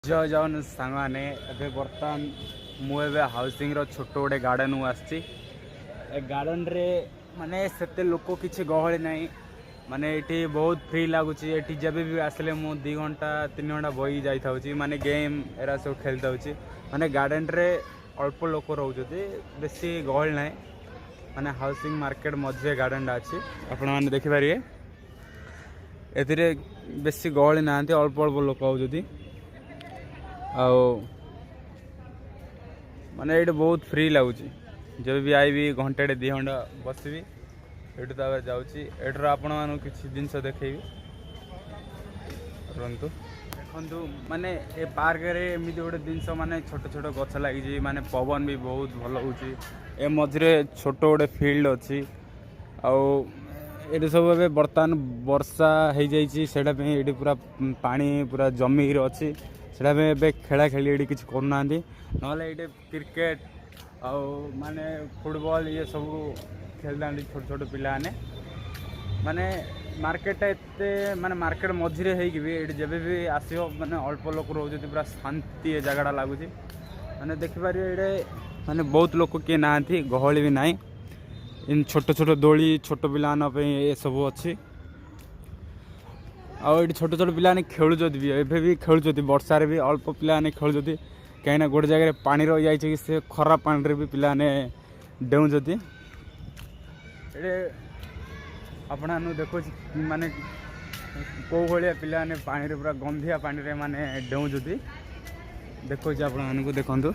जय जवान सांग मैंने बर्तमान मुझे हाउसिंग छोट गोटे गार्डन को आसी गार्डन रे माने सेते लोक किसी गहली ना माने ये बहुत फ्री लगुच ये जब भी आसले मु 2 घंटा 3 घंटा बही जाऊँ माने गेम एरा सब खेलता हूँ माने गार्डन रे अल्प लोक रोचे बेसी गहली ना माने हाउसिंग मार्केट मझे गार्डन अच्छी आपण मैंने देखिपारे ए बेसी गहली ना अल्प अल्प लोक आउती माने ये बहुत फ्री लगुच जब भी आईबी घंटे 2 घंटा बसबी ये जाऊँगी आपण मानू किसी जिनस देखी रुंतु देखु माने ए पार्क रे एमती गोटे जिनस माने छोट छोट गछ लगी माने पवन भी बहुत भल होची ए मझे छोट गोटे फील्ड अच्छी ये सब ए बर्तमान वर्षा हो जाए पूरा पानी पूरा जमी अच्छी से खेला खेली ये किसी करना ना ये क्रिकेट आउ माने फुटबॉल ये सब खेलता छोट छोट पिला माने मार्केट एते माने मार्केट मझे होगी जब भी आसो माने अल्प लोक रोचे पूरा शांति ये जगह लगुच माने देखिपारे ये माने बहुत लोक किए ना गहली भी ना इन छोट छोट दोली छोट पिला ये सब अच्छी आउ छोट छोट पिला खेलुं भी एवं भी खेलुं वर्षार भी अल्प पिला खेलुं कहीं गोटे जगह पानी रही जाए कि से खराब पानी भी पिला डेउंट आपण देखो माने कौ भाया पिला पानी पूरा गंधिया पानी रे माने डेउंट देखो आपण देखु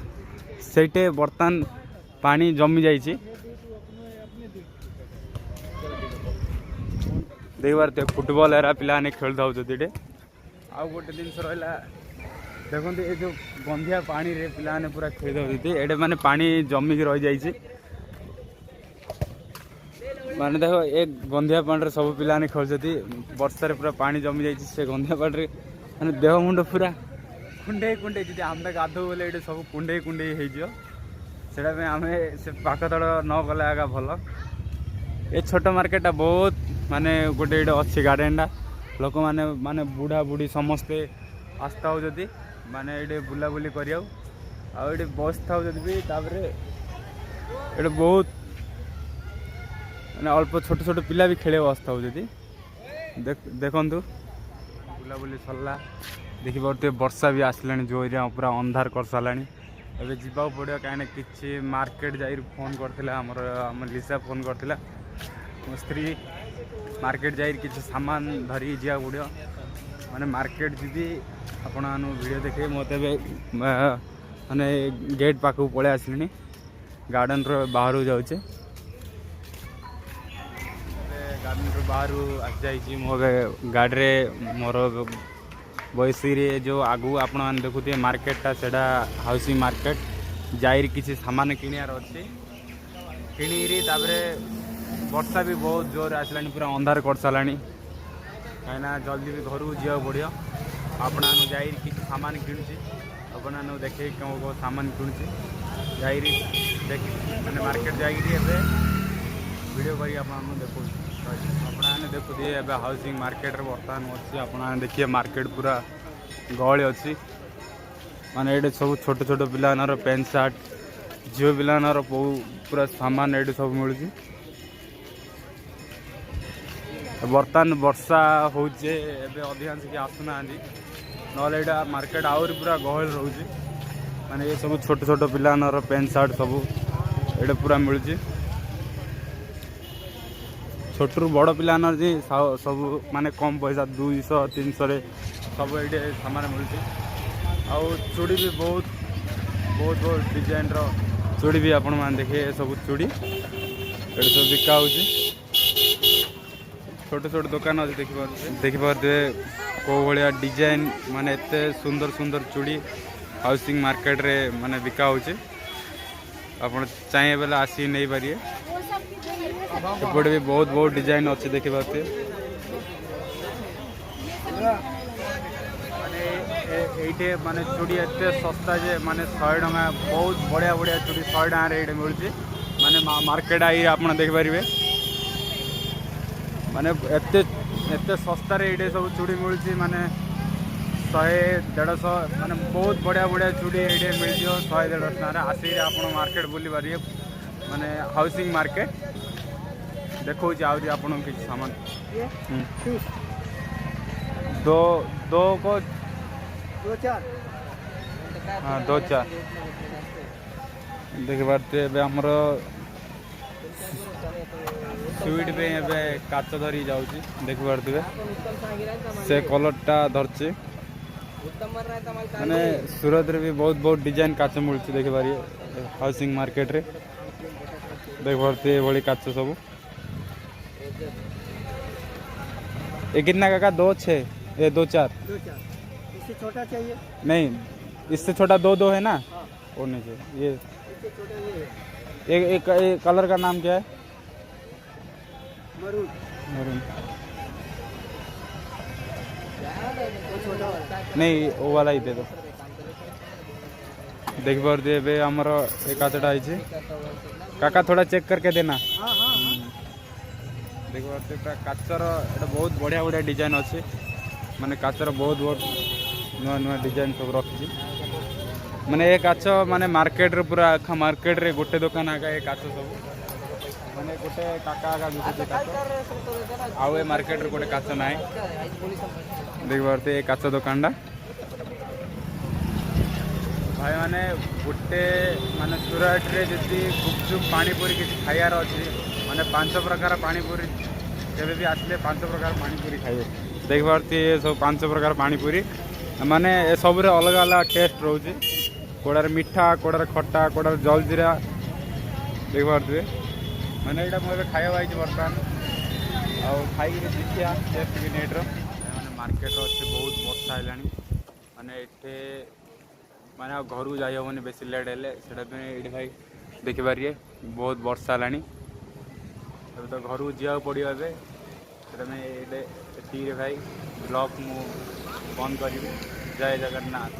से बर्तमान पानी जमी जाइए देख पारे फुटबॉल एरा पिला खेलता होते आउ गोटे जिन रहा देखो ये जो गंधिया पानी रे पिला पूरा खेलता होते ये माने पानी जमिक रही जाइए माने देखो एक गंधिया पानी रे सब पिला खेलते वर्षा पूरा पानी जमी जाइए से गंधिया पानी रे माने देह मुंड पूरा कुंडे कुंडे जी आम गाधो बोले ये सब कुंडे कुंडे होटा आम से पाक तल न गले आगा भल ये छोट मार्केटा बहुत माने गोटे अच्छी गार्डनटा लोक माने माने बुढ़ा बुढ़ी समस्ते आस्था होती माने ये बुलाबुली करिया ये बस था भी ये बहुत माने अल्प छोट छोट पिला भी खेल आस्था होती देखु बुलाबुली सरला देखिए वर्षा भी आसला जोरिया पूरा अंधार कर सारा एवं जावा पड़ो कहीं कि मार्केट जा फोन करथिला आम लिसा फोन करथिला मो स्त्री मार्केट जा कि सामान धरिकी जा पड़ो माने मार्केट जी आपण वीडियो देखे मत माने गेट पाखक पलि आसली गार्डन बाहर जाऊे गार्डन बाहर आसी जाइए मो गाड़ी मोर बयसी जो आगू आपण मैंने देखुए मार्केटा से हाउसिंग मार्केट जाइर किसी सामान किणार अच्छे किणीरी वर्षा भी बहुत जोर आसला पूरा अंधार कर सारा कहीं जल्दी भी घर को जा पड़ो आपण जाइर किसी सामान किणुची आपण देखे कौन कौन सामान किणुची जाइर मैंने मार्केट जाइए वीडियो करी देखो आपने देखुए एवं हाउसिंग मार्केट बर्तमान अच्छी आप देखिए मार्केट पूरा गहली अच्छी माने ये सब छोट छोट पिलार पैंट सार्ट झील पिलार पूरा सामान ये सब मिलूँ बर्तमान वर्षा होचे अधिकांश कि आसुना ना मार्केट आहरी पूरा गहली रोचे माने ये सब छोट छोट पिलार पैंट सार्ट सब ये पूरा मिलूँ छोटू बड़ पिला जी सब माने कम पैसा 200-300 सब ये सामान मिलूँ आउ चूड़ी भी बहुत बहुत बहुत डिजाइन चूड़ी भी आपण मैंने देखिए सब चूड़ी ये सब बिका हो छोट छोट दुकान अच्छे देखिपे कौ भाया डिजाइन माने एते सुंदर सुंदर चूड़ी हाउसिंग मार्केट रे माने बिका होचे आपण चाहिए बेले आसी नहीं पारिए एपटे भी बहुत बहुत डिजाइन अच्छे देखी पाते ये माने चूड़ी एत सस्ता जे माने 100 टका बहुत बढ़िया बढ़िया चूड़ी 100 टकर ये मिलूँ माने मार्केट आई आप देखिपारे माने एत सस्तार ये सब चूड़ी मिलूँ माने 100-150 माने बहुत बढ़िया बढ़िया चूड़ी ये मिल जाओ 100-150 टकर आसिक आप मार्केट बुली पारे माने हाउसिंग मार्केट देखो आहरी आप किसी सामान दो दो को 2-4 हाँ 2-4 देख पारे आमर स्वीट पे काच धरी जाऊँगी देख पारे से कलरटा धरची मैंने सूरत रे भी बहुत बहुत डिजाइन काच मिलती देख पारे हाउसिंग मार्केट रे देख पारे ये काच सब ये कितना का 2-6 ये 2-4 इससे छोटा चाहिए नहीं इससे छोटा 2-2 है ना हाँ। और नहीं चाहिए इससे छोटा ये एक कलर का नाम क्या है मरून मरून वो छोटा वाला नहीं वो वाला ही दे दो देख पारे आमर ये काचटा आई काका थोड़ा चेक करके देना हाँ हाँ देख पारे काचर एटा बहुत बढ़िया बढ़िया डिजाइन अच्छे माने काचर बहुत बहुत नुआ नुआ डिजाइन सब रखी माने ये काच माने मार्केट रे पूरा आखा मार्केट रे गोटे दुकान आगा ये काच सब माने गोटे काका आगा बिकुचे काच आउ ए मार्केट रे गोटे काच नाय देख पारे ये काच दुकानटा भाई माने गोटे माने सूरत रे जति गुपचुप पानीपुरी किसी खाइबार अच्छी माने 5 प्रकार पानीपुरी जब भी आसले 5 प्रकार पानीपुरी खाइबे देख पारे सब 5 प्रकार पानीपुरी माने ए सब रे अलग अलग टेस्ट रोचे कोड़ार मीठा कोड़ार खट्टा कोड़ार जलजीरा देख पारे माने एटा मोर खाइबा आइछ बर्तमान आ खाई देखिया टेस्ट भी नेट रो माने मार्केट रो अच्छे बहुत वर्षा हेलानी माने एठे माने घर को जाई होनी बेसी लेट हेले सेटा पे एठी भाई देखि पारिए बहुत वर्षा हेलानी तब तो घर को जा पड़ियो एबे सेटा में एटे भाई ब्लॉग मु बंद करी जय जगन्नाथ।